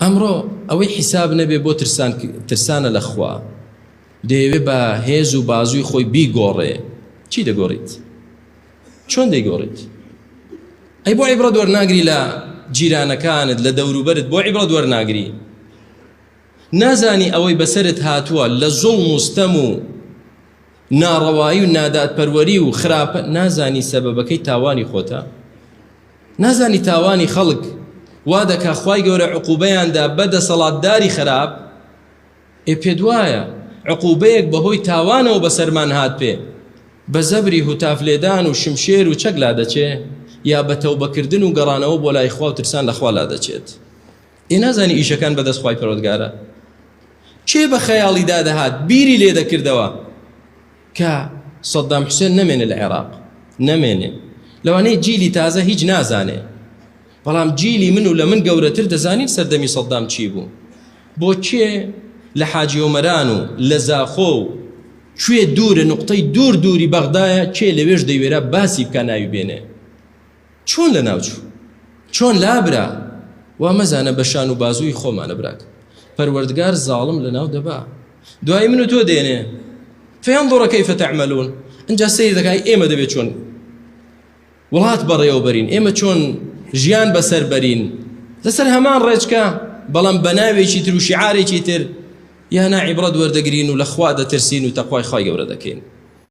ئەمڕۆ ئەوەی حیساب نەبێ بۆ ترسانە لە خوا دەیەوێ بە هێز و بازووی خۆی بیگۆڕێ چی دەگۆڕیت؟ چۆن دەیگۆڕیت؟ ئەی بۆ عیبرەت وەرناگری لە جیرانەکانت لە دەوروبەرت بۆ عیبرەت وەرناگری؟ نازانی ئەوەی بەسەرت هاتووە لە زوڵم و ستەم و ناڕەوایی و نادادپەروەری و خراپە نازانی سەبەبەکەی تاوانی خۆتە؟ نازانی تاوانی خەڵک وا دەکا خوای گەورە عقوبەیاندا بەدەسەڵاتداری خراپ پێت وایە عقوبەیەک بەهۆی تاوانەوە بەسەرمان هات پێ بە زەبری هوتافلێدان و شمشێر و چەک لا دەچێ یا بە تەوبەکردن و گەڕانەوە بۆ لای خوا و ترسان لە خوا لا دەچێت. نازانی ئیشەکان بەدەست خوای پەروەردگارە چێ بە خەیاڵیدا دەهات بیری لێ دەکردەوە کە سەدام حوسێن نەمێنێ لە عێراق نەمێنێ لەوانەیە جیلی تازە هیچ نازانێ بەڵام جیلی من و لە من گەورەتر دەزانین سەردەمی سەدام چی بوو بۆچێ لە حاجی ئۆمەران و لە زاخۆ و کوێ دوورە نقطەی دووری بەغدایە چێ لەوێش دەیوێرە باسی بکە ناوی بێنێ چۆن لە ناوچوو چۆن لابرا وا مەزانە بەشان و بازووی خۆمانە براک پەروەردگار زاڵم لە ناو دەبا دوای من و تۆ دێنێ فينظر كيف تعملون انجا سير دەکای ئێمە دەبێت چۆن وڵات بەڕێوە بەرین ئێمە چۆن ژیان بەسەر بەرین لەسەر هەمان ڕێچکە بەڵام بە ناوێکی تر و شیعارێکی تر یا نا عیبرەت وەردەگرین و لە خوا دەترسین و تەقوای خوای گەورە دەکەین.